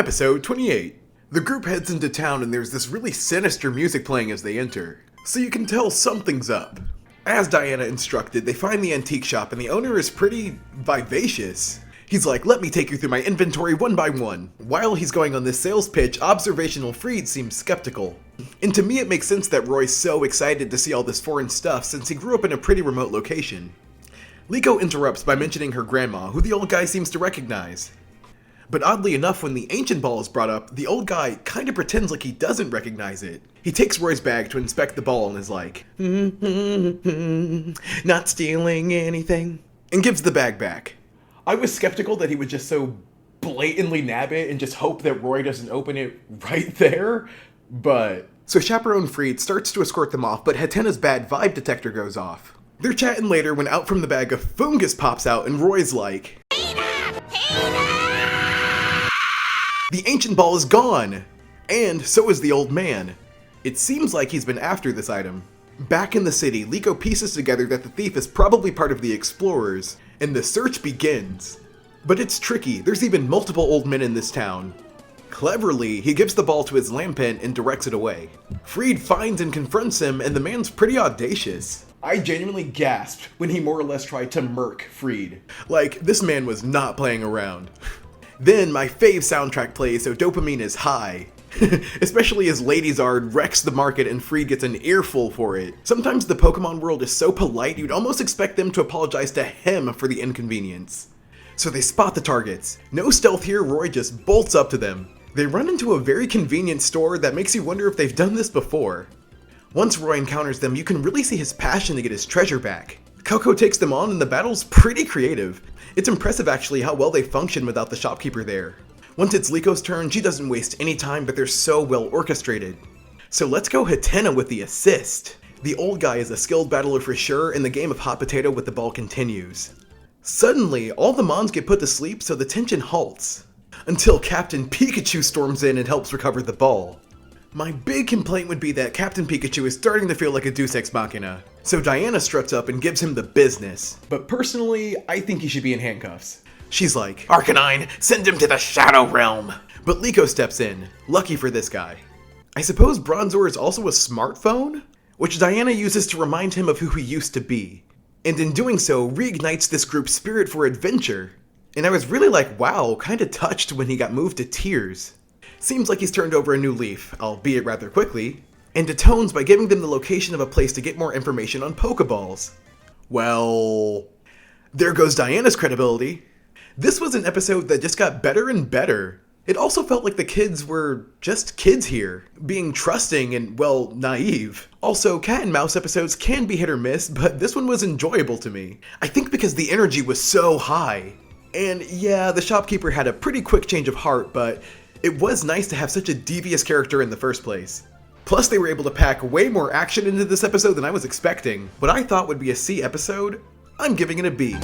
Episode 28. The group heads into town and there's this really sinister music playing as they enter, so you can tell something's up. As Diana instructed, they find the antique shop and the owner is pretty vivacious. He's like, let me take you through my inventory one by one. While he's going on this sales pitch, observational Freed seems skeptical. And to me it makes sense that Roy's so excited to see all this foreign stuff since he grew up in a pretty remote location. Liko interrupts by mentioning her grandma, who the old guy seems to recognize. But oddly enough, when the ancient ball is brought up, the old guy kinda pretends like he doesn't recognize it. He takes Roy's bag to inspect the ball and is like, not stealing anything, and gives the bag back. I was skeptical that he would just so blatantly nab it and just hope that Roy doesn't open it right there, but... So Chaperone Freed starts to escort them off, but Hatena's bad vibe detector goes off. They're chatting later when out from the bag a fungus pops out and Roy's like, the ancient ball is gone! And so is the old man. It seems like he's been after this item. Back in the city, Liko pieces together that the thief is probably part of the explorers, and the search begins. But it's tricky, there's even multiple old men in this town. Cleverly, he gives the ball to his lampent and directs it away. Freed finds and confronts him, and the man's pretty audacious. I genuinely gasped when he more or less tried to murk Freed. Like, this man was not playing around. Then my fave soundtrack plays, so dopamine is high. Especially as Ladyzard wrecks the market and Freed gets an earful for it. Sometimes the Pokemon world is so polite you'd almost expect them to apologize to him for the inconvenience. So they spot the targets. No stealth here, Roy just bolts up to them. They run into a very convenient store that makes you wonder if they've done this before. Once Roy encounters them, you can really see his passion to get his treasure back. Coco takes them on and the battle's pretty creative. It's impressive actually how well they function without the shopkeeper there. Once it's Liko's turn, she doesn't waste any time, but they're so well orchestrated. So let's go Hatena with the assist. The old guy is a skilled battler for sure, and the game of hot potato with the ball continues. Suddenly, all the Mons get put to sleep, so the tension halts. Until Captain Pikachu storms in and helps recover the ball. My big complaint would be that Captain Pikachu is starting to feel like a Deus Ex Machina. So Diana struts up and gives him the business. But personally, I think he should be in handcuffs. She's like, Arcanine, send him to the Shadow Realm! But Liko steps in, lucky for this guy. I suppose Bronzor is also a smartphone? Which Diana uses to remind him of who he used to be. And in doing so, reignites this group's spirit for adventure. And I was really like, wow, kinda touched when he got moved to tears. Seems like he's turned over a new leaf, albeit rather quickly, and atones by giving them the location of a place to get more information on Pokeballs. Well, there goes Diana's credibility. This was an episode that just got better and better. It also felt like the kids were just kids here, being trusting and, well, naive. Also, cat and mouse episodes can be hit or miss, but this one was enjoyable to me. I think because the energy was so high. And yeah, the shopkeeper had a pretty quick change of heart, but it was nice to have such a devious character in the first place. Plus, they were able to pack way more action into this episode than I was expecting. What I thought would be a C episode, I'm giving it a B.